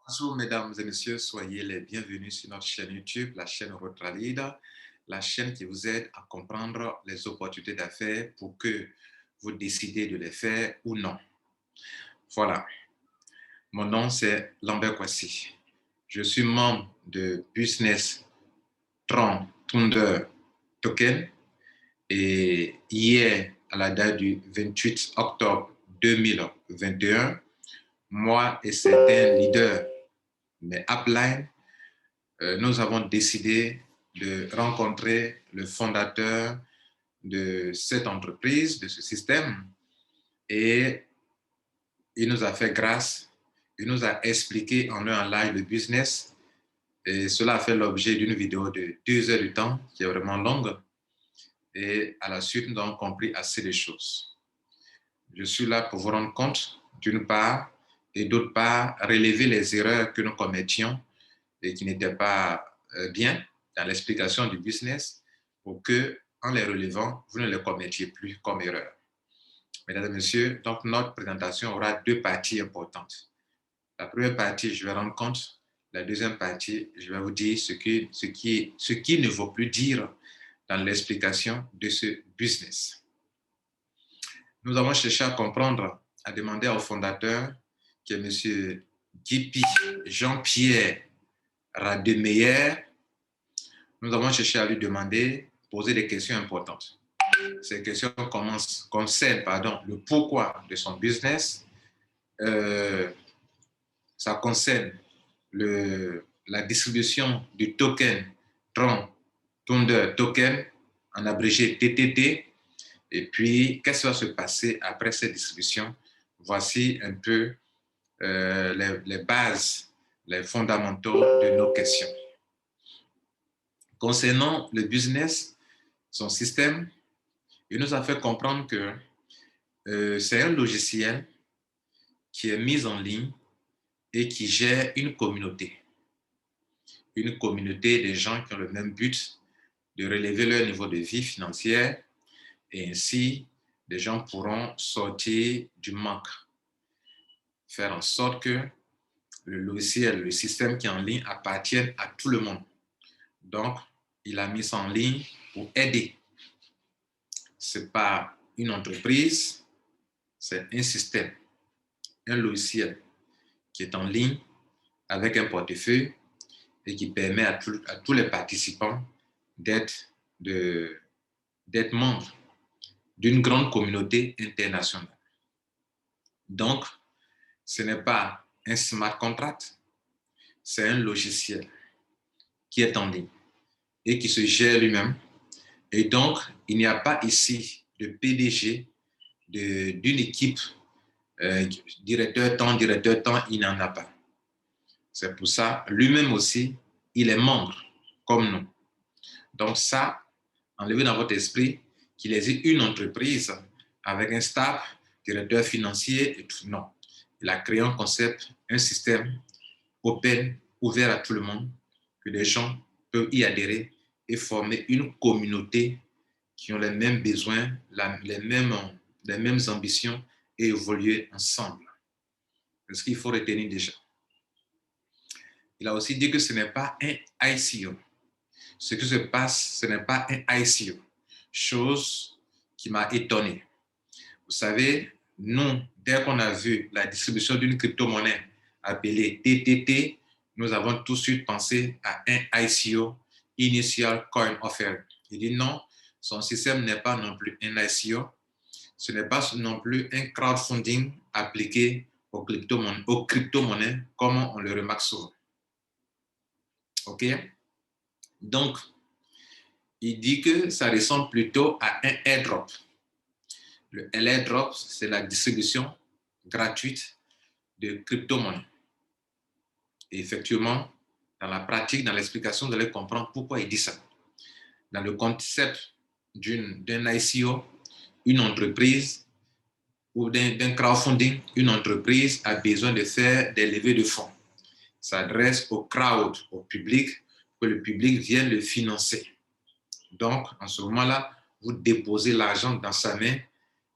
Bonjour, mesdames et messieurs, soyez les bienvenus sur notre chaîne YouTube, la chaîne Rotralide, la chaîne qui vous aide à comprendre les opportunités d'affaires pour que vous décidez de les faire ou non. Voilà, mon nom c'est Lambert Kwasi. Je suis membre de Business Tron Thunder Token et hier, à la date du 28 octobre 2021, moi et certains leaders, mes uplines, nous avons décidé de rencontrer le fondateur de cette entreprise, de ce système, et il nous a fait grâce, il nous a expliqué en un live le business, et cela a fait l'objet d'une vidéo de 2 heures de temps, qui est vraiment longue, et à la suite, nous avons compris assez de choses. Je suis là pour vous rendre compte, d'une part, et d'autre part, relever les erreurs que nous commettions et qui n'étaient pas bien dans l'explication du business pour que, en les relevant, vous ne les commettiez plus comme erreur. Mesdames et messieurs, donc notre présentation aura deux parties importantes. La première partie, je vais rendre compte. La deuxième partie, je vais vous dire ce qui ne vaut plus dire dans l'explication de ce business. Nous avons cherché à comprendre, à demander au fondateur, qui est M. Dipi Jean-Pierre Rademeyer. Nous avons cherché à lui demander, poser des questions importantes. Ces questions concernent le pourquoi de son business. Ça concerne la distribution du token Tron Thunder Token, en abrégé TTT. Et puis, qu'est-ce qui va se passer après cette distribution? Voici un peu les bases, les fondamentaux de nos questions. Concernant le business, son système, il nous a fait comprendre que c'est un logiciel qui est mis en ligne et qui gère une communauté de gens qui ont le même but de relever leur niveau de vie financière et ainsi, les gens pourront sortir du manque, faire en sorte que le logiciel, le système qui est en ligne appartienne à tout le monde. Donc, il a mis ça en ligne pour aider. Ce n'est pas une entreprise, c'est un système, un logiciel qui est en ligne avec un portefeuille et qui permet à tous les participants d'être membres d'une grande communauté internationale. Donc, ce n'est pas un smart contract, c'est un logiciel qui est en ligne et qui se gère lui-même. Et donc, il n'y a pas ici de PDG d'une équipe, directeur temps, il n'en a pas. C'est pour ça, lui-même aussi, il est membre, comme nous. Donc ça, enlevez dans votre esprit qu'il existe une entreprise avec un staff, directeur financier et tout. Non. Il a créé un concept, un système open, ouvert à tout le monde, que les gens peuvent y adhérer et former une communauté qui ont les mêmes besoins, les mêmes ambitions et évoluer ensemble. C'est ce qu'il faut retenir déjà. Il a aussi dit que ce n'est pas un ICO. Ce qui se passe, ce n'est pas un ICO. Chose qui m'a étonné. Vous savez, nous, dès qu'on a vu la distribution d'une crypto-monnaie appelée TTT, nous avons tout de suite pensé à un ICO, Initial Coin Offering. Il dit non, son système n'est pas non plus un ICO. Ce n'est pas non plus un crowdfunding appliqué aux crypto-monnaies, comme on le remarque souvent. OK? Donc, il dit que ça ressemble plutôt à un airdrop. L'airdrop, c'est la distribution gratuite de crypto-monnaies. Et effectivement, dans la pratique, dans l'explication, vous allez comprendre pourquoi il dit ça. Dans le concept d'un ICO, une entreprise ou d'un crowdfunding, une entreprise a besoin de faire des levées de fonds. S'adresse au crowd, au public, que le public vienne le financer. Donc, en ce moment-là, vous déposez l'argent dans sa main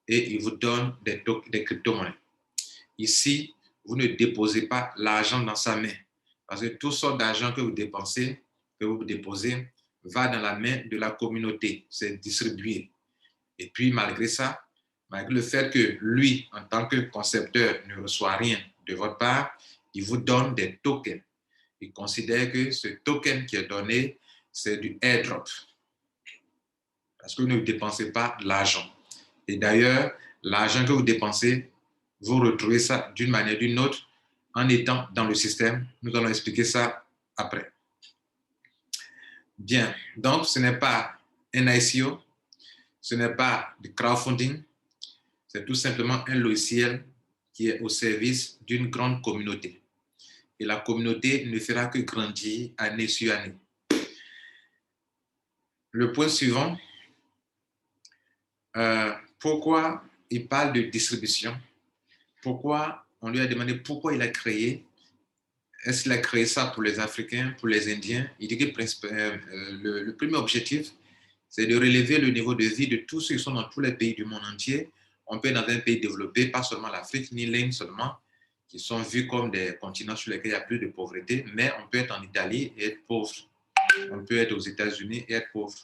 et il vous donne des crypto-monnaies. Ici, vous ne déposez pas l'argent dans sa main. Parce que toute sorte d'argent que vous dépensez, que vous déposez, va dans la main de la communauté. C'est distribué. Et puis, malgré ça, malgré le fait que lui, en tant que concepteur, ne reçoit rien de votre part, il vous donne des tokens. Il considère que ce token qui est donné, c'est du airdrop. Parce que vous ne dépensez pas l'argent. Et d'ailleurs, l'argent que vous dépensez, vous retrouvez ça d'une manière ou d'une autre en étant dans le système. Nous allons expliquer ça après. Bien, donc ce n'est pas un ICO, ce n'est pas du crowdfunding, c'est tout simplement un logiciel qui est au service d'une grande communauté. Et la communauté ne fera que grandir année sur année. Le point suivant, pourquoi il parle de distribution? Pourquoi on lui a demandé pourquoi il a créé? Est-ce qu'il a créé ça pour les Africains, pour les Indiens? Il dit que le premier objectif, c'est de relever le niveau de vie de tous ceux qui sont dans tous les pays du monde entier. On peut être dans un pays développé, pas seulement l'Afrique, ni l'Inde seulement, qui sont vus comme des continents sur lesquels il y a plus de pauvreté, mais on peut être en Italie et être pauvre. On peut être aux États-Unis et être pauvre.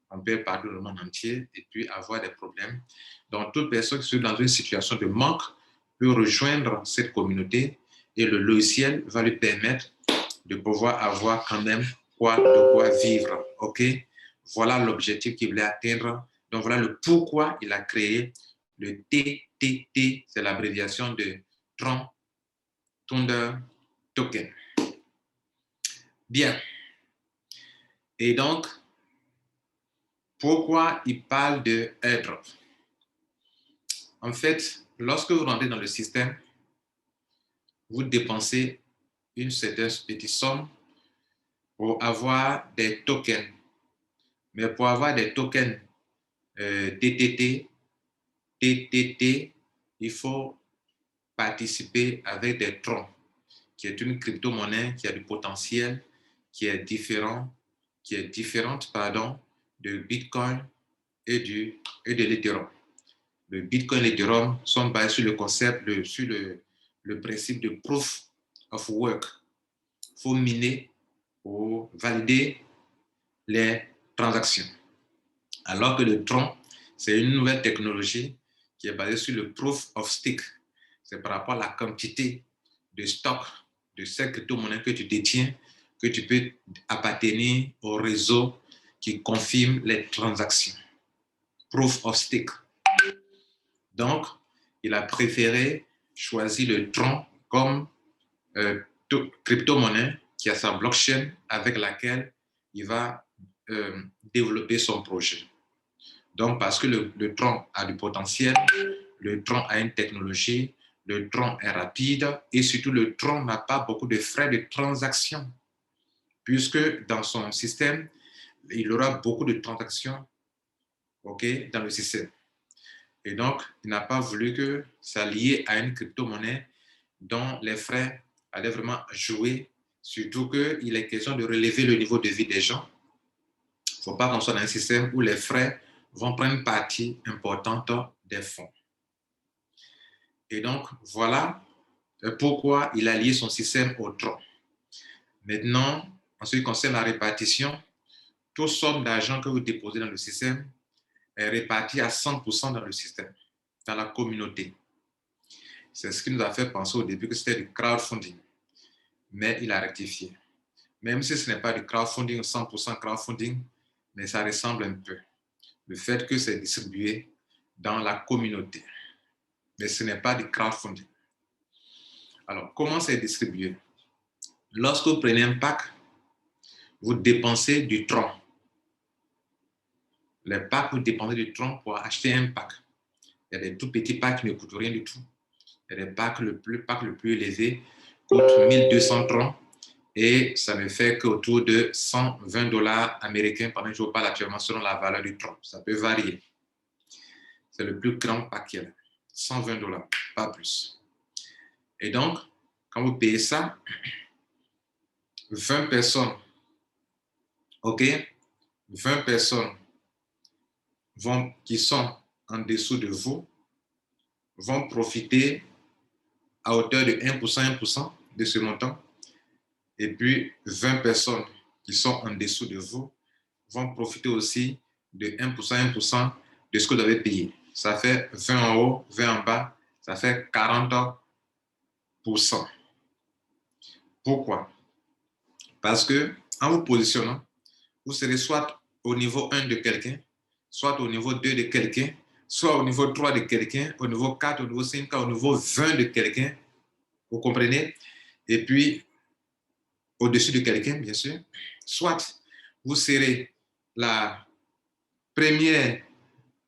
On peut être partout dans le monde entier et puis avoir des problèmes. Donc, toute personne qui est dans une situation de manque peut rejoindre cette communauté et le logiciel va lui permettre de pouvoir avoir quand même de quoi vivre. OK? Voilà l'objectif qu'il voulait atteindre. Donc, voilà le pourquoi il a créé le TTT. C'est l'abréviation de Tron Thunder Token. Bien. Et donc, pourquoi il parle de airdrop? En fait, lorsque vous rentrez dans le système, vous dépensez une certaine petite somme pour avoir des tokens. Mais pour avoir des tokens TTT, il faut participer avec des troncs, qui est une crypto-monnaie qui a du potentiel, qui est différente de Bitcoin et de l'Ethereum. Le Bitcoin et l'Ethereum sont basés sur le concept, sur le principe de proof of work. Il faut miner pour valider les transactions. Alors que le Tron, c'est une nouvelle technologie qui est basée sur le proof of stake. C'est par rapport à la quantité de stock de cette crypto-monnaie que tu détiens, que tu peux appartenir au réseau qui confirme les transactions. Proof of stake. Donc, il a préféré choisir le Tron comme crypto-monnaie qui a sa blockchain avec laquelle il va développer son projet. Donc, parce que le Tron a du potentiel, le Tron a une technologie, le Tron est rapide et surtout le Tron n'a pas beaucoup de frais de transaction puisque dans son système, il aura beaucoup de transactions dans le système. Et donc, il n'a pas voulu que ça lié à une crypto-monnaie dont les frais allaient vraiment jouer, surtout qu'il est question de relever le niveau de vie des gens. Il ne faut pas qu'on soit dans un système où les frais vont prendre une partie importante des fonds. Et donc, voilà pourquoi il a lié son système au Tron. Maintenant, en ce qui concerne la répartition, toute somme d'argent que vous déposez dans le système est répartie à 100% dans le système, dans la communauté. C'est ce qui nous a fait penser au début que c'était du crowdfunding. Mais il a rectifié. Même si ce n'est pas du crowdfunding, 100% crowdfunding, mais ça ressemble un peu. Le fait que c'est distribué dans la communauté. Mais ce n'est pas du crowdfunding. Alors, comment c'est distribué? Lorsque vous prenez un pack, vous dépensez du Tron. Les packs, vous dépensez du Tron pour acheter un pack. Il y a des tout petits packs qui ne coûtent rien du tout. Il y a des packs, le pack le plus élevé coûte 1200 Tron et ça ne fait qu'autour de 120 $ américains pendant que je vous parle actuellement selon la valeur du Tron. Ça peut varier. C'est le plus grand pack qu'il y a. 120 $, pas plus. Et donc, quand vous payez ça, 20 personnes, 20 personnes qui sont en dessous de vous vont profiter à hauteur de 1% de ce montant. Et puis, 20 personnes qui sont en dessous de vous vont profiter aussi de 1% de ce que vous avez payé. Ça fait 20 en haut, 20 en bas, ça fait 40%. Pourquoi? Parce que en vous positionnant, vous serez soit au niveau 1 de quelqu'un, soit au niveau 2 de quelqu'un, soit au niveau 3 de quelqu'un, au niveau 4, au niveau 5, au niveau 20 de quelqu'un. Vous comprenez? Et puis, au-dessus de quelqu'un, bien sûr. Soit vous serez la première,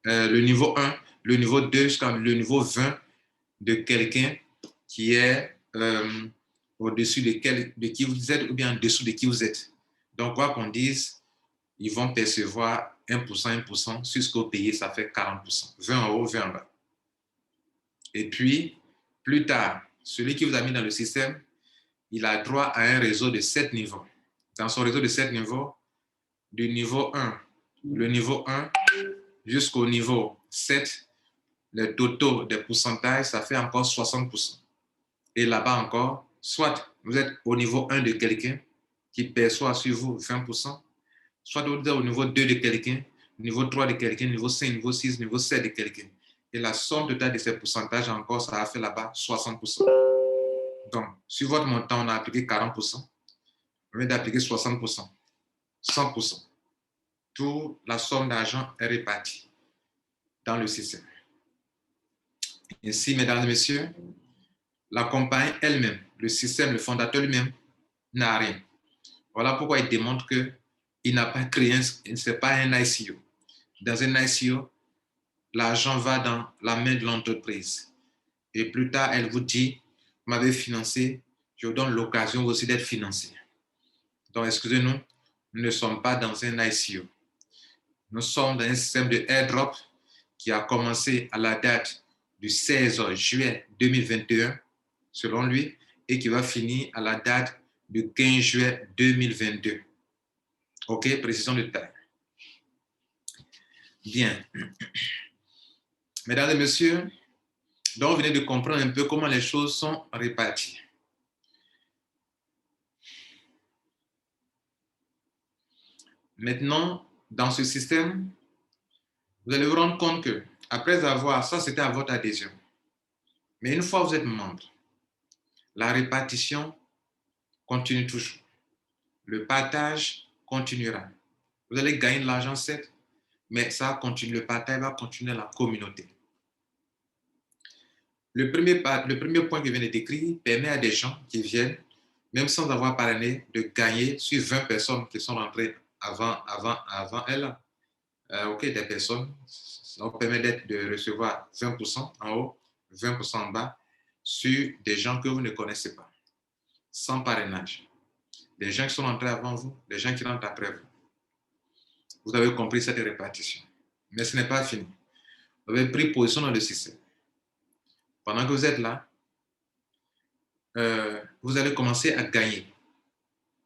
le niveau 1, le niveau 2 jusqu'à le niveau 20 de quelqu'un qui est au-dessus de qui vous êtes ou bien en dessous de qui vous êtes. Donc, quoi qu'on dise, ils vont percevoir 1%, sur ce que vous payez, ça fait 40%. 20 en haut, 20 en bas. Et puis, plus tard, celui qui vous a mis dans le système, il a droit à un réseau de 7 niveaux. Dans son réseau de 7 niveaux, du niveau 1, le niveau 1 jusqu'au niveau 7, le totaux des pourcentages, ça fait encore 60%. Et là-bas encore, soit vous êtes au niveau 1 de quelqu'un qui perçoit sur vous 20%, soit vous êtes au niveau 2 de quelqu'un, niveau 3 de quelqu'un, niveau 5, niveau 6, niveau 7 de quelqu'un. Et la somme totale de ces pourcentages encore, ça a fait là-bas 60%. Donc, sur votre montant, on a appliqué 40%. On vient d'appliquer 60%, 100%. Toute la somme d'argent est répartie dans le système. Ainsi, mesdames et messieurs, la compagnie elle-même, le système, le fondateur lui-même, n'a rien. Voilà pourquoi il démontre qu'il n'a pas créé, ce n'est pas un ICO. Dans un ICO, l'argent va dans la main de l'entreprise. Et plus tard, elle vous dit, vous m'avez financé, je vous donne l'occasion aussi d'être financé. Donc, excusez-nous, nous ne sommes pas dans un ICO. Nous sommes dans un système de airdrop qui a commencé à la date du 16 juillet 2021, selon lui, et qui va finir à la date du 15 juillet 2022. OK, précision de taille. Bien. Mesdames et messieurs, donc vous venez de comprendre un peu comment les choses sont réparties. Maintenant, dans ce système, vous allez vous rendre compte que, après avoir, ça c'était à votre adhésion, mais une fois que vous êtes membre, la répartition continue toujours. Le partage continuera. Vous allez gagner de l'argent, certes, mais ça continue, le partage va continuer dans la communauté. Le premier point que je viens de décrire permet à des gens qui viennent, même sans avoir parrainé, de gagner sur 20 personnes qui sont rentrées avant elles. OK, des personnes, ça permet de recevoir 20% en haut, 20% en bas, sur des gens que vous ne connaissez pas, sans parrainage. Des gens qui sont rentrés avant vous, des gens qui rentrent après vous. Vous avez compris cette répartition. Mais ce n'est pas fini. Vous avez pris position dans le système. Pendant que vous êtes là, vous allez commencer à gagner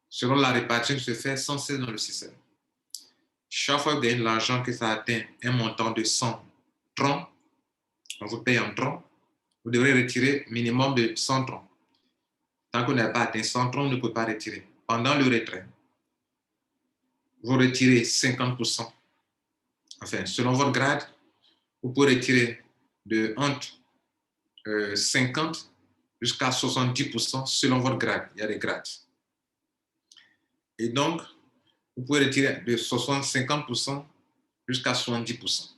selon la répartition qui se fait sans cesse dans le système. Chaque fois que vous gagnez de l'argent, que ça atteint un montant de 100 troncs, on vous paye en troncs, vous devrez retirer minimum de 100 troncs. Tant que vous n'avez pas atteint 100 troncs, vous ne pouvez pas retirer. Pendant le retrait, vous retirez 50%. Enfin, selon votre grade, vous pouvez retirer de entre 50 jusqu'à 70% selon votre grade. Il y a des grades. Et donc, vous pouvez retirer de 50% jusqu'à 70%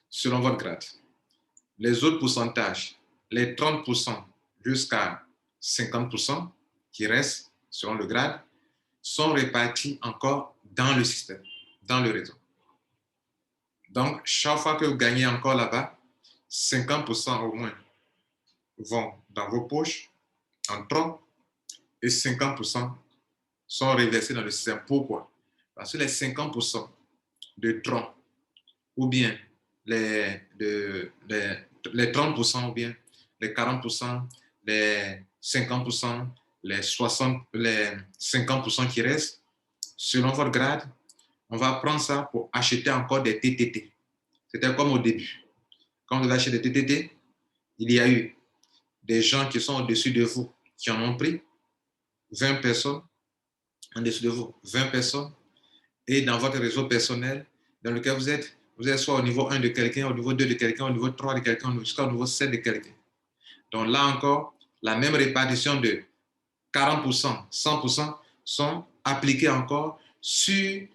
selon votre grade. Les autres pourcentages, les 30% jusqu'à 50% qui restent selon le grade, sont répartis encore dans le système, dans le réseau. Donc, chaque fois que vous gagnez encore là-bas, 50% au moins vont dans vos poches en troncs et 50% sont reversés dans le système. Pourquoi? Parce que les 50% de troncs ou bien les 30% ou bien les 40%, les 50%, les 50% qui restent, selon votre grade, on va prendre ça pour acheter encore des TTT. C'était comme au début. Quand vous achetez des TTT, il y a eu des gens qui sont au-dessus de vous qui en ont pris. 20 personnes en dessous de vous, 20 personnes, et dans votre réseau personnel dans lequel vous êtes soit au niveau 1 de quelqu'un, au niveau 2 de quelqu'un, au niveau 3 de quelqu'un, jusqu'au niveau 7 de quelqu'un. Donc là encore, la même répartition de 40%, 100% sont appliquées encore sur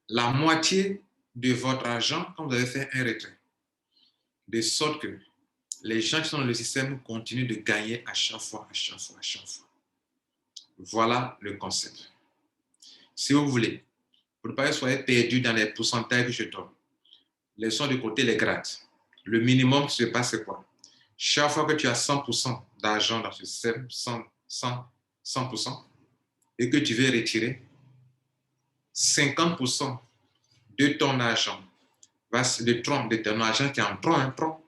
la moitié de votre argent quand vous avez fait un retrait. De sorte que les gens qui sont dans le système continuent de gagner à chaque fois, à chaque fois, à chaque fois. Voilà le concept. Si vous voulez, pour ne pas que soyez perdu dans les pourcentages que je donne, laissons de côté les grades. Le minimum qui se passe, c'est quoi? Chaque fois que tu as 100% d'argent dans ce système, 100%, et que tu veux retirer, 50% de ton argent, de ton argent qui est en tronc,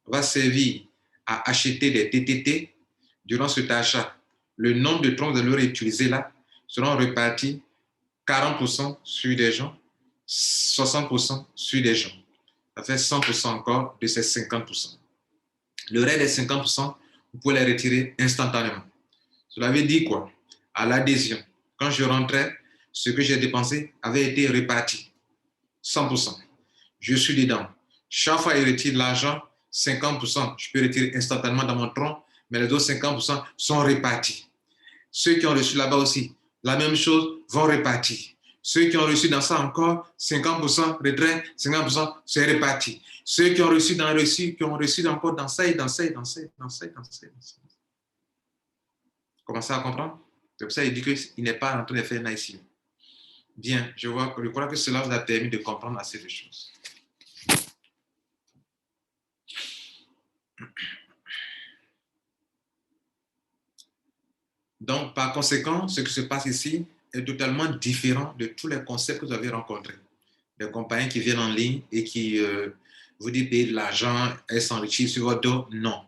va servir à acheter des TTT. Durant cet achat, le nombre de troncs de l'euro utilisés là seront repartis 40% sur des gens, 60% sur des gens. Ça fait 100% encore de ces 50%. Le reste des 50%, vous pouvez les retirer instantanément. Cela veut dire quoi? À l'adhésion, quand je rentrais, ce que j'ai dépensé avait été réparti. 100%. Je suis dedans. Chaque fois qu'il retire l'argent, 50%, je peux retirer instantanément dans mon tronc, mais les autres 50% sont répartis. Ceux qui ont reçu là-bas aussi, la même chose, vont répartir. Ceux qui ont reçu dans ça encore, 50% retrait, 50% c'est réparti. Ceux qui ont reçu encore dans ça et dans ça et dans ça et dans ça et dans ça. Commencez à comprendre? C'est pour ça qu'il dit qu'il n'est pas en train de faire un ici. Bien, je crois que cela vous a permis de comprendre assez de choses. Donc, par conséquent, ce qui se passe ici est totalement différent de tous les concepts que vous avez rencontrés. Des compagnies qui viennent en ligne et qui vous disent payer de l'argent et s'enrichir sur votre dos. Non.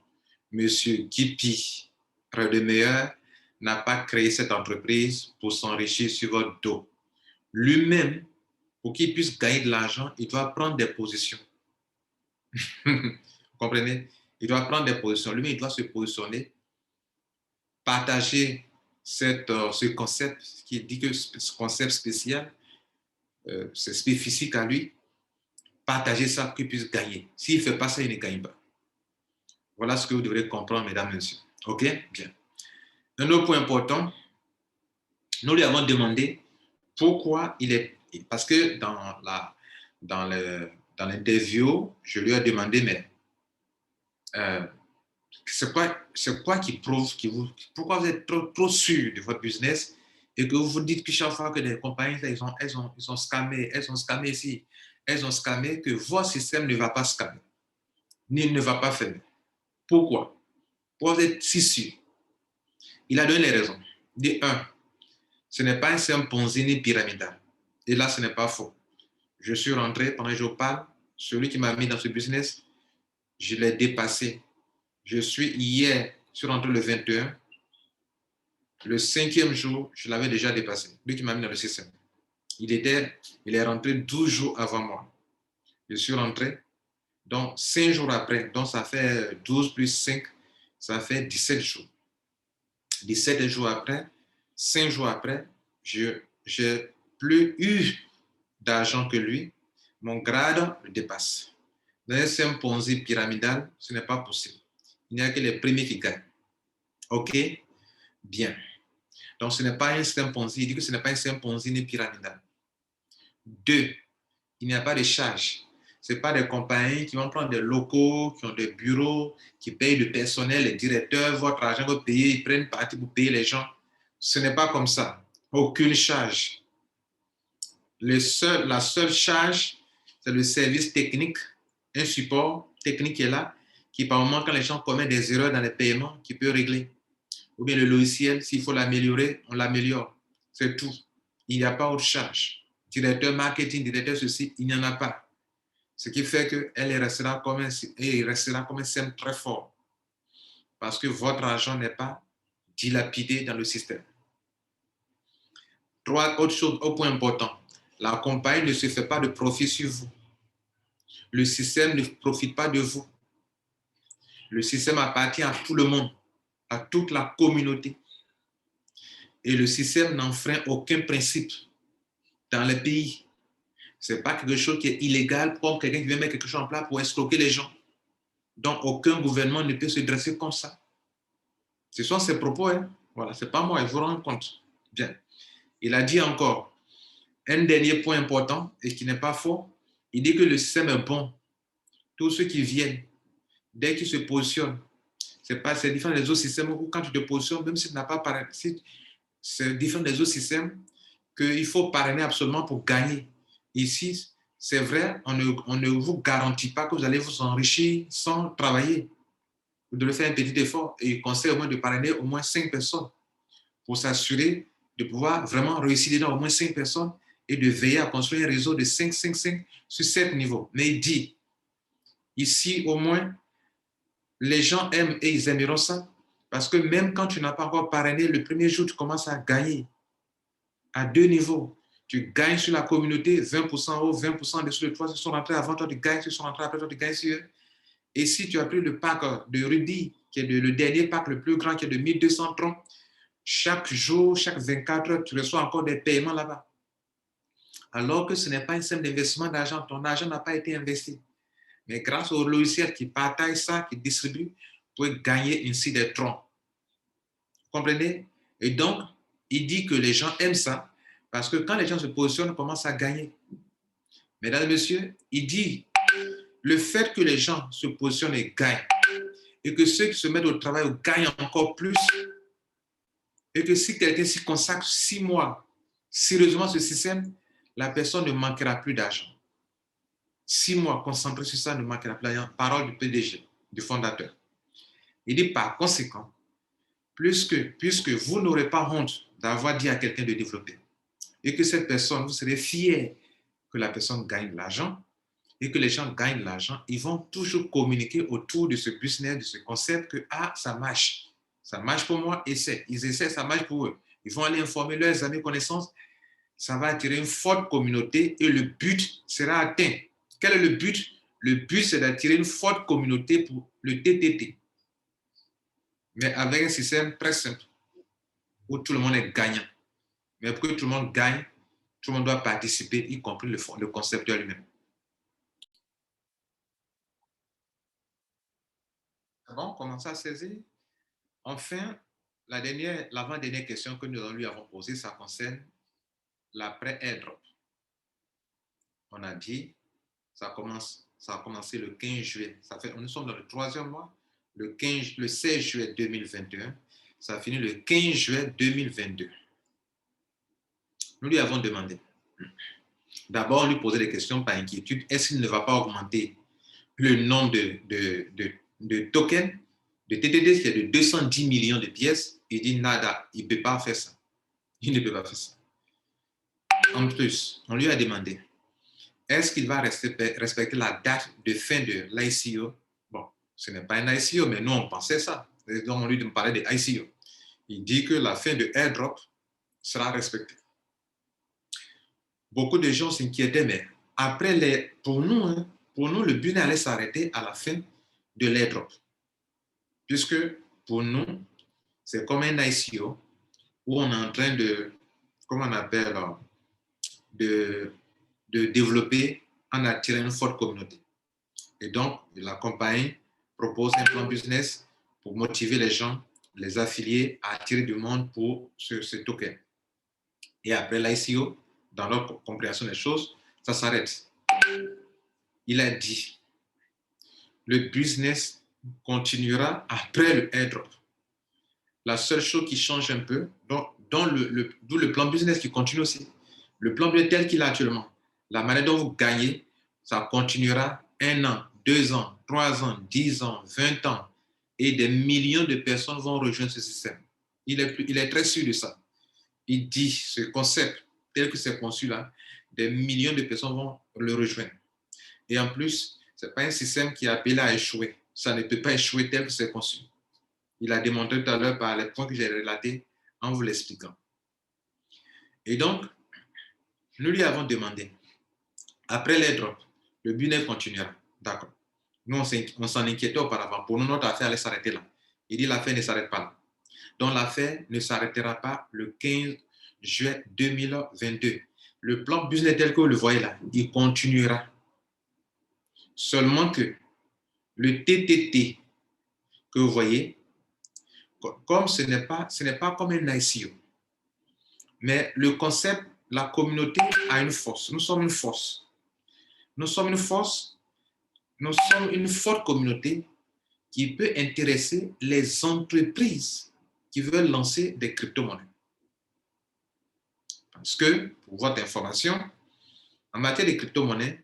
Monsieur Kipi Redemeyer n'a pas créé cette entreprise pour s'enrichir sur votre dos. Lui-même, pour qu'il puisse gagner de l'argent, il doit prendre des positions. Vous comprenez? Il doit prendre des positions. Lui-même, il doit se positionner, partager ce concept qui dit que ce concept spécial, c'est spécifique à lui, partager ça pour qu'il puisse gagner. S'il ne fait pas ça, il ne gagne pas. Voilà ce que vous devrez comprendre, mesdames et messieurs. OK? Bien. Un autre point important, nous lui avons demandé pourquoi il est... Parce que dans l'interview, je lui ai demandé, mais c'est quoi qui prouve pourquoi vous êtes trop sûr de votre business et que vous vous dites que chaque fois que les compagnies, elles ont scammé ici, elles ont scammé, que votre système ne va pas scammer, ni ne va pas fermer. Pourquoi? Pourquoi vous êtes si sûr? Il a donné les raisons. Il dit, ce n'est pas un système Ponzi ni pyramidal. Et là, ce n'est pas faux. Je suis rentré, pendant que je parle, celui qui m'a mis dans ce business, je l'ai dépassé. Je suis rentré le 21. Le 5e jour, je l'avais déjà dépassé. Lui qui m'a mis dans le système. Il est rentré 12 jours avant moi. Je suis rentré. Donc, 5 jours après, donc ça fait 12 plus 5, ça fait 17 jours. 17 jours après, 5 jours après, je n'ai plus eu d'argent que lui. Mon grade le dépasse. Dans un système Ponzi pyramidal, ce n'est pas possible. Il n'y a que les premiers qui gagnent. OK? Bien. Donc, ce n'est pas un système Ponzi. Il dit que ce n'est pas un système Ponzi ni pyramidal. 2, il n'y a pas de charge. Ce n'est pas des compagnies qui vont prendre des locaux, qui ont des bureaux, qui payent le personnel, les directeurs, votre argent que vous payez, ils prennent parti pour payer les gens. Ce n'est pas comme ça. Aucune charge. La seule charge, c'est le service technique, un support technique qui est là, qui par moment, quand les gens commettent des erreurs dans les paiements, qui peut régler. Ou bien le logiciel, s'il faut l'améliorer, on l'améliore. C'est tout. Il n'y a pas autre charge. Directeur marketing, directeur ceci, il n'y en a pas. Ce qui fait qu'il restera comme un système très fort. Parce que votre argent n'est pas dilapidé dans le système. Autre chose, au point important. La compagnie ne se fait pas de profit sur vous. Le système ne profite pas de vous. Le système appartient à tout le monde, à toute la communauté. Et le système n'enfreint aucun principe dans le pays. Ce n'est pas quelque chose qui est illégal comme quelqu'un qui vient mettre quelque chose en place pour escroquer les gens. Donc, aucun gouvernement ne peut se dresser comme ça. Ce sont ses propos, hein. Voilà, ce n'est pas moi, il vous rend compte. Bien. Il a dit encore un dernier point important et qui n'est pas faux. Il dit que le système est bon. Tous ceux qui viennent, dès qu'ils se positionnent, c'est différent des autres systèmes où quand tu te positionnes, même si tu n'as pas parrainé, c'est différent des autres systèmes qu'il faut parrainer absolument pour gagner. Ici, c'est vrai, on ne vous garantit pas que vous allez vous enrichir sans travailler. Vous devez faire un petit effort et il conseille au moins de parrainer au moins 5 personnes pour s'assurer de pouvoir vraiment réussir dans au moins 5 personnes et de veiller à construire un réseau de 5 sur 7 niveaux. Mais il dit, ici au moins, les gens aiment et ils aimeront ça parce que même quand tu n'as pas encore parrainé, le premier jour, tu commences à gagner à 2 niveaux. Tu gagnes sur la communauté, 20% haut, 20% dessous de toi, ils sont rentrés avant toi, tu gagnes, ils sont rentrés après toi, tu gagnes sur eux. Et si tu as pris le pack de Rudy, qui est le dernier pack le plus grand, qui est de 1200 troncs, chaque jour, chaque 24 heures, tu reçois encore des paiements là-bas. Alors que ce n'est pas une somme d'investissement d'argent, ton argent n'a pas été investi. Mais grâce au logiciel qui partage ça, qui distribue, vous pouvez gagner ainsi des troncs. Vous comprenez? Et donc, il dit que les gens aiment ça parce que quand les gens se positionnent, ils commencent à gagner. Mesdames et messieurs, il dit le fait que les gens se positionnent et gagnent, et que ceux qui se mettent au travail gagnent encore plus, et que si quelqu'un s'y consacre 6 mois sérieusement à ce système, la personne ne manquera plus d'argent. 6 mois concentrés sur ça ne manquera plus d'argent. Parole du PDG, du fondateur. Il dit par conséquent, puisque vous n'aurez pas honte d'avoir dit à quelqu'un de développer, et que cette personne, vous serez fier que la personne gagne de l'argent, et que les gens gagnent de l'argent, ils vont toujours communiquer autour de ce business, de ce concept que ça marche. Ça marche pour moi, essaie. Ils essaient, ça marche pour eux. Ils vont aller informer leurs amis, connaissances. Ça va attirer une forte communauté et le but sera atteint. Quel est le but? Le but, c'est d'attirer une forte communauté pour le TTT. Mais avec un système très simple où tout le monde est gagnant. Mais pour que tout le monde gagne, tout le monde doit participer, y compris le concepteur lui-même. Bon, comment ça saisir? Enfin, l'avant-dernière question que nous lui avons posée, ça concerne l'après-airdrop. On a dit, ça a commencé le 15 juillet. Nous sommes dans le 3e mois, le 16 juillet 2021. Ça a fini le 15 juillet 2022. Nous lui avons demandé. D'abord, on lui posait des questions par inquiétude. Est-ce qu'il ne va pas augmenter le nombre de tokens, de TTD, qui est de 210 millions de pièces? Il dit nada, il ne peut pas faire ça. Il ne peut pas faire ça. En plus, on lui a demandé, est-ce qu'il va respecter la date de fin de l'ICO? Bon, ce n'est pas un ICO, mais nous, on pensait ça. Donc, on lui parlait de ICO. Il dit que la fin de airdrop sera respectée. Beaucoup de gens s'inquiétaient, mais après, pour nous, le business allait s'arrêter à la fin de l'airdrop. Puisque pour nous, c'est comme un ICO où on est en train de, comment on appelle, de développer en attirant une forte communauté. Et donc, la compagnie propose un plan business pour motiver les gens, les affiliés à attirer du monde pour ce token. Et après l'ICO, dans leur compréhension des choses, ça s'arrête. Il a dit, le business continuera après le airdrop. La seule chose qui change un peu, d'où le plan business qui continue aussi. Le plan business tel qu'il est actuellement, la manière dont vous gagnez, ça continuera 1 an, 2 ans, 3 ans, 10 ans, 20 ans. Et des millions de personnes vont rejoindre ce système. Il est très sûr de ça. Il dit, ce concept, tel que c'est conçu là, des millions de personnes vont le rejoindre. Et en plus, ce n'est pas un système qui est appelé à échouer. Ça ne peut pas échouer tel que c'est conçu. Il a démontré tout à l'heure par les points que j'ai relatés en vous l'expliquant. Et donc, nous lui avons demandé, après l'airdrop, le business continuera. D'accord. Nous, on s'en inquiétait auparavant. Pour nous, notre affaire allait s'arrêter là. Il dit, l'affaire ne s'arrête pas là. dont l'affaire ne s'arrêtera pas le 15 juin 2022. Le plan business tel que vous le voyez là, il continuera. Seulement que le TTT que vous voyez, comme ce n'est pas comme un ICO, mais le concept, la communauté a une force. Nous sommes une force. Nous sommes une force, nous sommes une forte communauté qui peut intéresser les entreprises qui veulent lancer des crypto-monnaies. Parce que, pour votre information, en matière de crypto-monnaies,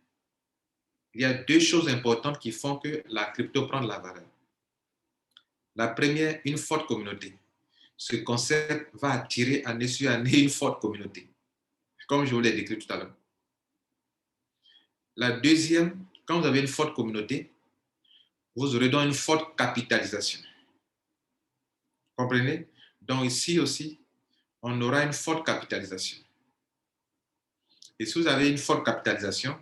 il y a deux choses importantes qui font que la crypto prend de la valeur. La première, une forte communauté. Ce concept va attirer année sur année une forte communauté, comme je vous l'ai décrit tout à l'heure. La deuxième, quand vous avez une forte communauté, vous aurez donc une forte capitalisation. Comprenez? Donc ici aussi, on aura une forte capitalisation. Et si vous avez une forte capitalisation,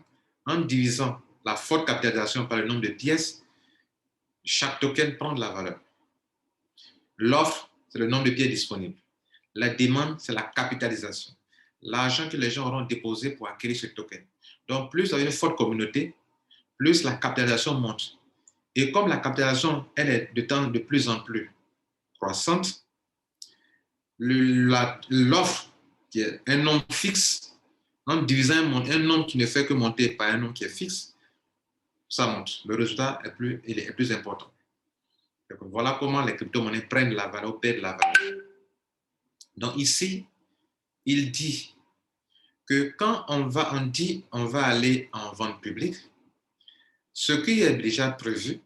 en divisant la forte capitalisation par le nombre de pièces, chaque token prend de la valeur. L'offre, c'est le nombre de pièces disponibles. La demande, c'est la capitalisation. L'argent que les gens auront déposé pour acquérir ce token. Donc, plus vous avez une forte communauté, plus la capitalisation monte. Et comme la capitalisation, elle est de plus en plus croissante, l'offre, qui est un nombre fixe, en divisant un nombre qui ne fait que monter par un nombre qui est fixe, ça monte. Le résultat est plus important. Donc, voilà comment les crypto-monnaies prennent de la valeur, perdent de la valeur. Donc ici, il dit que quand on va aller en vente publique, ce qui est déjà prévu,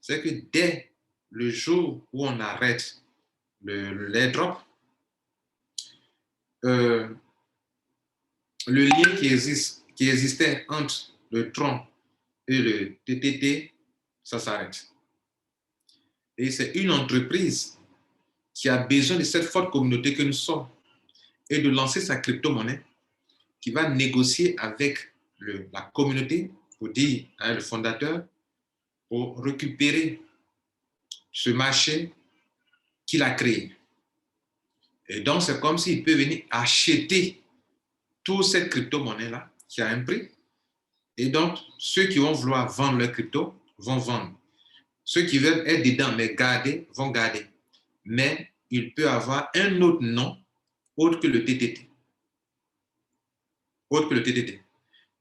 c'est que dès le jour où on arrête l'airdrop, le lien qui existait entre le Tron et le TTT, ça s'arrête. Et c'est une entreprise qui a besoin de cette forte communauté que nous sommes et de lancer sa crypto-monnaie qui va négocier avec la communauté pour dire à le fondateur pour récupérer ce marché qu'il a créé. Et donc, c'est comme s'il peut venir acheter toute cette crypto-monnaie-là qui a un prix. Et donc, ceux qui vont vouloir vendre leur crypto vont vendre. Ceux qui veulent être dedans mais garder vont garder. Mais il peut avoir un autre nom autre que le TTT. Autre que le TTT.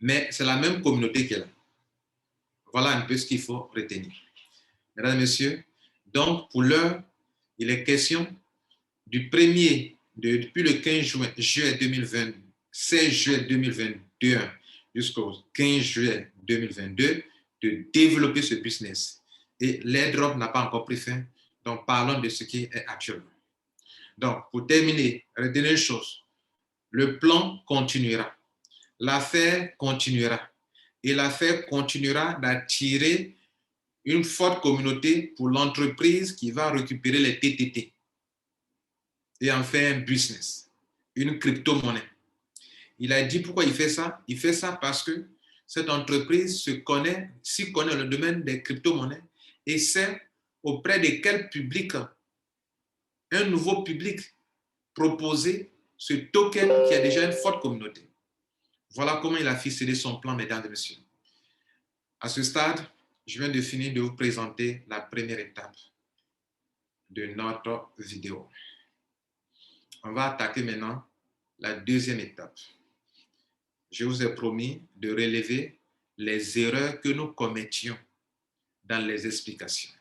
Mais c'est la même communauté qui est là. Voilà un peu ce qu'il faut retenir. Mesdames et messieurs, donc pour l'heure, il est question depuis le 15 juillet 2020, 16 juillet 2021 jusqu'au 15 juillet 2022, de développer ce business. Et l'airdrop n'a pas encore pris fin, donc parlons de ce qui est actuellement. Donc, pour terminer, retenez une chose, le plan continuera, l'affaire continuera, et l'affaire continuera d'attirer une forte communauté pour l'entreprise qui va récupérer les TTT et en faire un business, une crypto-monnaie. Il a dit pourquoi il fait ça. Il fait ça parce que cette entreprise s'y connaît le domaine des crypto-monnaies et sait auprès de quel public, un nouveau public, proposer ce token qui a déjà une forte communauté. Voilà comment il a ficelé son plan, mesdames et messieurs. À ce stade, je viens de finir de vous présenter la première étape de notre vidéo. On va attaquer maintenant la deuxième étape. Je vous ai promis de relever les erreurs que nous commettions dans les explications.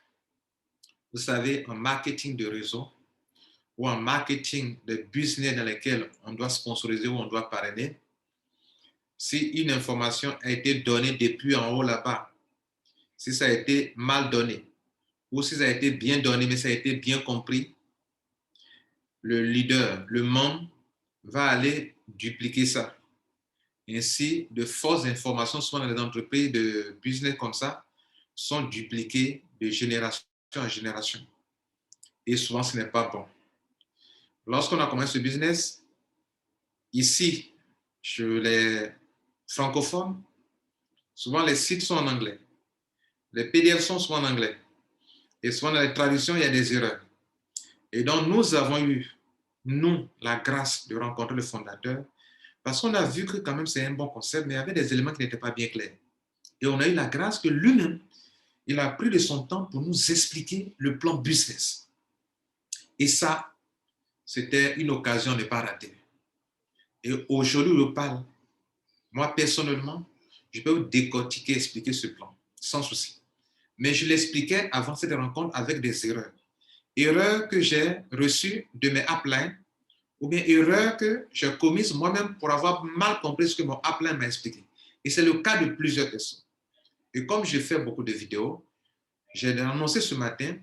Vous savez, en marketing de réseau ou en marketing de business dans lequel on doit sponsoriser ou on doit parrainer, si une information a été donnée depuis en haut là-bas, si ça a été mal donné ou si ça a été bien donné mais ça a été bien compris, le leader, le membre, va aller dupliquer ça. Ainsi, de fausses informations, souvent dans les entreprises de business comme ça, sont dupliquées de génération en génération. Et souvent, ce n'est pas bon. Lorsqu'on a commencé ce business, ici, chez les francophones, souvent les sites sont en anglais. Les PDF sont souvent en anglais. Et souvent, dans les traductions, il y a des erreurs. Et donc, nous avons eu, nous, la grâce de rencontrer le fondateur parce qu'on a vu que quand même c'est un bon concept, mais il y avait des éléments qui n'étaient pas bien clairs. Et on a eu la grâce que lui-même, il a pris de son temps pour nous expliquer le plan business. Et ça, c'était une occasion de ne pas rater. Et aujourd'hui, je parle. Moi, personnellement, je peux vous décortiquer, expliquer ce plan, sans souci. Mais je l'expliquais avant cette rencontre avec des erreurs. Erreurs que j'ai reçues de mes uplines, ou bien erreurs que j'ai commises moi-même pour avoir mal compris ce que mon upline m'a expliqué. Et c'est le cas de plusieurs personnes. Et comme je fais beaucoup de vidéos, j'ai annoncé ce matin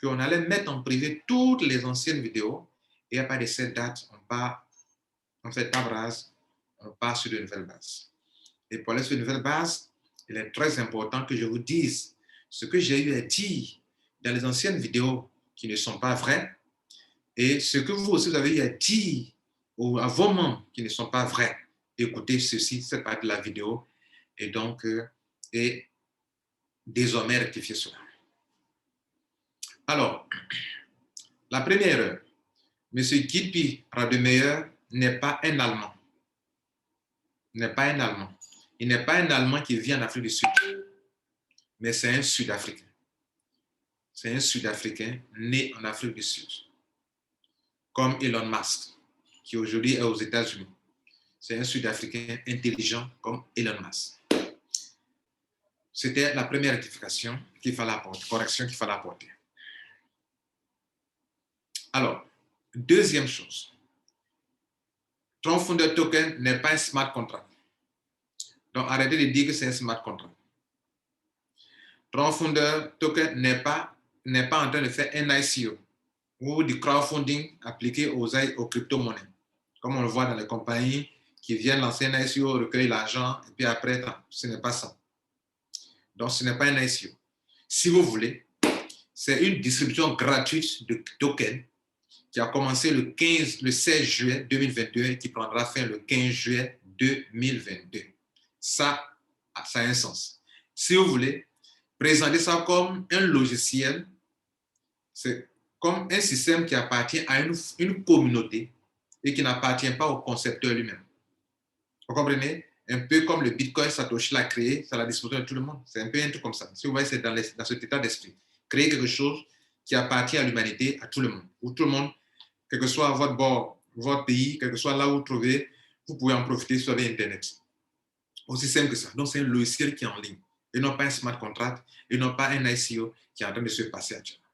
qu'on allait mettre en privé toutes les anciennes vidéos et à part de cette date, on fait table rase, on part sur de nouvelles bases. Et pour aller sur de nouvelles bases, il est très important que je vous dise ce que j'ai eu à dire dans les anciennes vidéos qui ne sont pas vraies et ce que vous aussi vous avez eu à dire à vos membres qui ne sont pas vrais. Écoutez ceci, cette partie de la vidéo et donc et désormais rectifier cela. Alors, la première erreur, M. Guipi Rademeyer n'est pas un Allemand. N'est pas un Allemand. Il n'est pas un Allemand qui vit en Afrique du Sud, mais c'est un Sud-Africain. C'est un Sud-Africain né en Afrique du Sud, comme Elon Musk, qui aujourd'hui est aux États-Unis. C'est un Sud-Africain intelligent comme Elon Musk. C'était la première rectification qu'il fallait apporter, correction qu'il fallait apporter. Alors, deuxième chose, Tron Founder Token n'est pas un smart contract. Donc, arrêtez de dire que c'est un smart contract. Tron Founder Token n'est pas en train de faire un ICO ou du crowdfunding appliqué aux crypto-monnaies, comme on le voit dans les compagnies qui viennent lancer un ICO, recueillir l'argent, et puis après, ce n'est pas ça. Donc, ce n'est pas un ICO. Si vous voulez, c'est une distribution gratuite de tokens qui a commencé le 16 juillet 2022 et qui prendra fin le 15 juillet 2022. Ça a un sens. Si vous voulez, présenter ça comme un logiciel, c'est comme un système qui appartient à une communauté et qui n'appartient pas au concepteur lui-même. Vous comprenez? Un peu comme le Bitcoin, Satoshi l'a créé, ça l'a disposition de tout le monde. C'est un peu un truc comme ça. Si vous voyez, c'est dans cet état d'esprit. Créer quelque chose qui appartient à l'humanité, à tout le monde. Où tout le monde, quel que soit votre bord, votre pays, quel que soit là où vous trouvez, vous pouvez en profiter sur Internet. Aussi simple que ça. Donc, c'est un logiciel qui est en ligne. Et non pas un smart contract, et non pas un ICO qui est en train de se passer actuellement.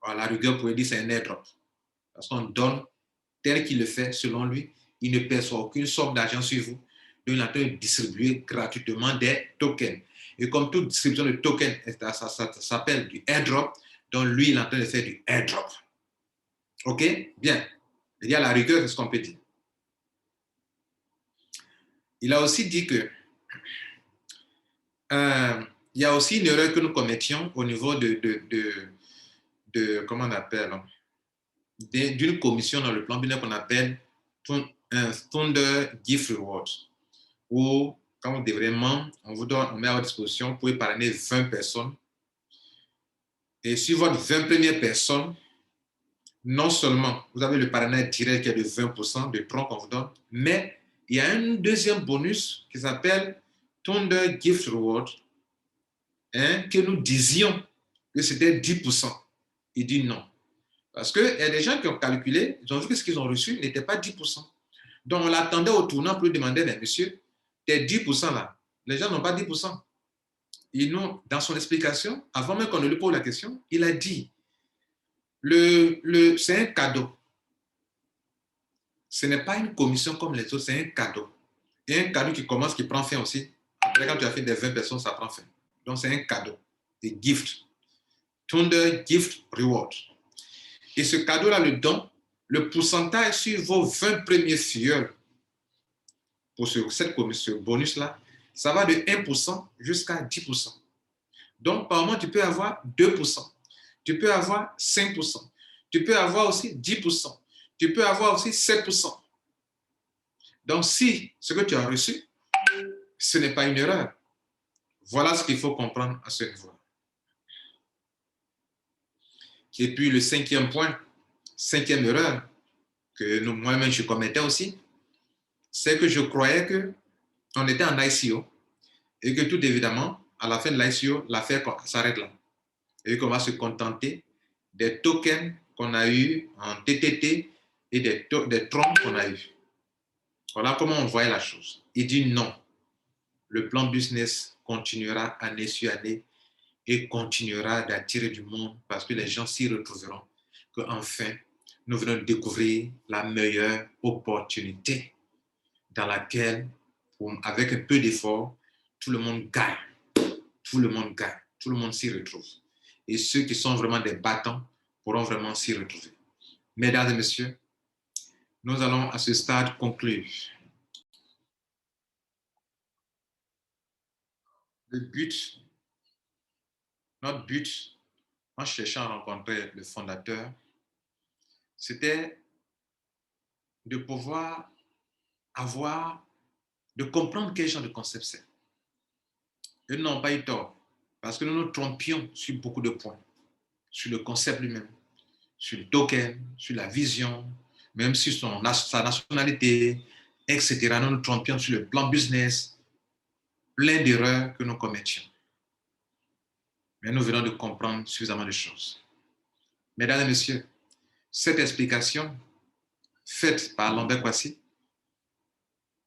À la rigueur, vous pouvez dire que c'est un airdrop. Parce qu'on donne tel qu'il le fait, selon lui, il ne perçoit aucune somme d'argent sur vous. Donc, il est en train de distribuer gratuitement des tokens. Et comme toute distribution de tokens, ça s'appelle du airdrop, donc lui, il est en train de faire du airdrop. OK? Bien. Il y a la rigueur, c'est ce qu'on peut dire. Il a aussi dit que il y a aussi une erreur que nous commettions au niveau de comment on appelle, d'une commission dans le plan business qu'on appelle Thunder Gift Reward, où quand vous devez vraiment, on met à votre disposition, vous pouvez parrainer 20 personnes. Et sur votre 20 premières personnes, non seulement vous avez le parrainage direct qui est de 20% de tronc qu'on vous donne, mais il y a un deuxième bonus qui s'appelle Thunder Gift Reward, que nous disions que c'était 10%. Il dit non. Parce qu'il y a des gens qui ont calculé, ils ont vu que ce qu'ils ont reçu n'était pas 10%. Donc, on l'attendait au tournant pour lui demander, mais monsieur, tes 10% là, les gens n'ont pas 10%. Dans son explication, avant même qu'on ne lui pose la question, il a dit, c'est un cadeau. Ce n'est pas une commission comme les autres, c'est un cadeau. Et un cadeau qui commence, qui prend fin aussi. Après, quand tu as fait des 20 personnes, ça prend fin. Donc, c'est un cadeau, des gifts. Thunder Gift Reward. Et ce cadeau-là, le don, le pourcentage sur vos 20 premiers filleuls pour ce bonus-là, ça va de 1% jusqu'à 10%. Donc, par mois, tu peux avoir 2%, tu peux avoir 5%, tu peux avoir aussi 10%, tu peux avoir aussi 7%. Donc, si ce que tu as reçu, ce n'est pas une erreur, voilà ce qu'il faut comprendre à ce niveau-là. Et puis, le cinquième point, cinquième erreur que moi-même je commettais aussi, c'est que je croyais qu'on était en ICO et que tout évidemment, à la fin de l'ICO, l'affaire s'arrête là. Et qu'on va se contenter des tokens qu'on a eu en TTT et des troncs qu'on a eu. Voilà comment on voyait la chose. Il dit non. Le plan business continuera année sur année et continuera d'attirer du monde parce que les gens s'y retrouveront. Qu'enfin, nous venons de découvrir la meilleure opportunité dans laquelle, avec un peu d'effort, tout le monde gagne. Tout le monde gagne. Tout le monde s'y retrouve. Et ceux qui sont vraiment des battants pourront vraiment s'y retrouver. Mesdames et messieurs, nous allons à ce stade conclure. Le but, notre but, en cherchant à rencontrer le fondateur, c'était de pouvoir de comprendre quel genre de concept c'est. Ils n'ont pas eu tort, parce que nous nous trompions sur beaucoup de points, sur le concept lui-même, sur le token, sur la vision, même sur sa nationalité, etc. Nous nous trompions sur le plan business, plein d'erreurs que nous commettions. Mais nous venons de comprendre suffisamment de choses. Mesdames et messieurs, cette explication faite par Lambert Kwasi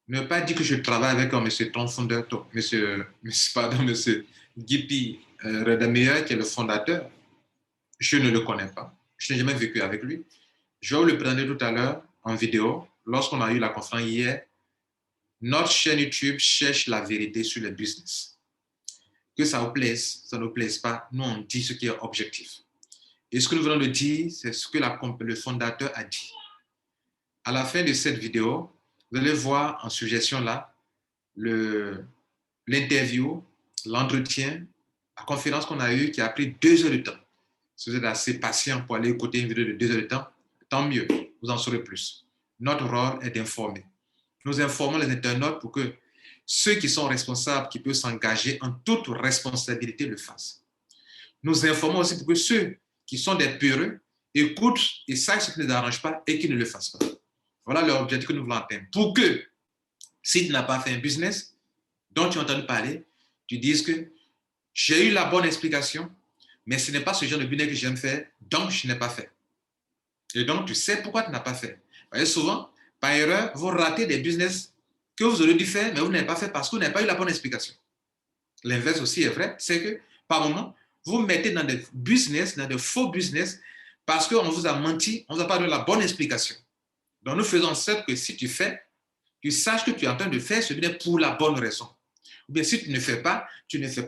ne veut pas dire que je travaille avec un monsieur Tom Founder, monsieur Gippy Redameyer, qui est le fondateur. Je ne le connais pas. Je n'ai jamais vécu avec lui. Je vais vous le présenter tout à l'heure en vidéo. Lorsqu'on a eu la conférence hier, notre chaîne YouTube cherche la vérité sur le business. Que ça vous plaise, ça ne vous plaise pas, nous on dit ce qui est objectif. Et ce que nous venons de dire, c'est ce que le fondateur a dit. À la fin de cette vidéo, vous allez voir en suggestion là l'interview, l'entretien, la conférence qu'on a eue qui a pris 2 heures de temps. Si vous êtes assez patient pour aller écouter une vidéo de 2 heures de temps, tant mieux, vous en saurez plus. Notre rôle est d'informer. Nous informons les internautes pour que ceux qui sont responsables, qui peuvent s'engager en toute responsabilité, le fassent. Nous informons aussi pour que ceux qui sont des peureux écoutent et sachent ce qui ne les arrange pas et qui ne le fassent pas. Voilà l'objectif que nous voulons atteindre. Pour que, si tu n'as pas fait un business dont tu as entendu parler, tu dises que j'ai eu la bonne explication, mais ce n'est pas ce genre de business que j'aime faire, donc je n'ai pas fait. Et donc, tu sais pourquoi tu n'as pas fait. Parce que souvent, par erreur, vous ratez des business que vous auriez dû faire, mais vous n'avez pas fait parce que vous n'avez pas eu la bonne explication. L'inverse aussi est vrai, c'est que, par moment, vous mettez dans des business, dans des faux business, parce qu'on vous a menti, on ne vous a pas donné la bonne explication. Donc, nous faisons en sorte que si tu fais, tu saches que tu es en train de faire ce business pour la bonne raison. Ou bien si tu ne fais pas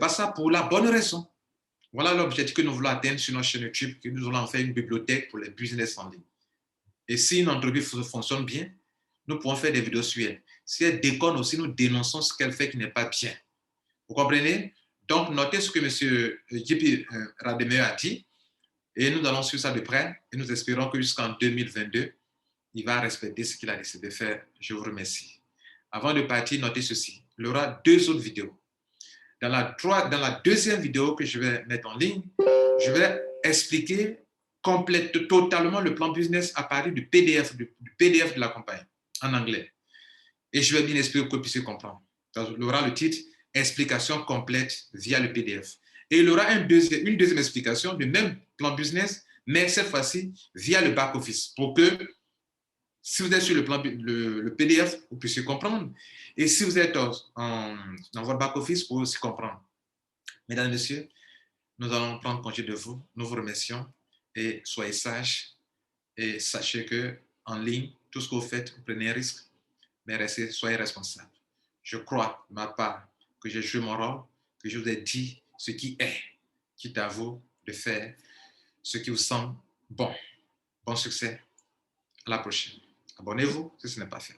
ça pour la bonne raison. Voilà l'objectif que nous voulons atteindre sur notre chaîne YouTube, que nous voulons en faire une bibliothèque pour les business en ligne. Et si une entreprise fonctionne bien, nous pourrons faire des vidéos sur elle. Si elle déconne aussi, nous dénonçons ce qu'elle fait qui n'est pas bien. Vous comprenez? Donc, notez ce que M. Gippy Redameyer a dit et nous allons suivre ça de près et nous espérons que jusqu'en 2022, il va respecter ce qu'il a décidé de faire. Je vous remercie. Avant de partir, notez ceci. Il y aura 2 autres vidéos. Dans la deuxième vidéo que je vais mettre en ligne, je vais expliquer totalement le plan business à partir du PDF de la compagnie en anglais. Et je vais bien expliquer pour que vous puissiez comprendre. Donc, il y aura le titre « Explication complète via le PDF ». Et il y aura une deuxième explication du même plan business, mais cette fois-ci via le back-office, pour que si vous êtes sur le PDF, vous puissiez comprendre. Et si vous êtes dans votre back-office, vous pouvez aussi comprendre. Mesdames et messieurs, nous allons prendre congé de vous. Nous vous remercions et soyez sages. Et sachez que en ligne, tout ce que vous faites, vous prenez un risque, mais soyez responsables. Je crois, de ma part, que j'ai joué mon rôle, que je vous ai dit ce qui est, quitte à vous de faire ce qui vous semble bon. Bon succès. À la prochaine. Abonnez-vous si ce n'est pas fait.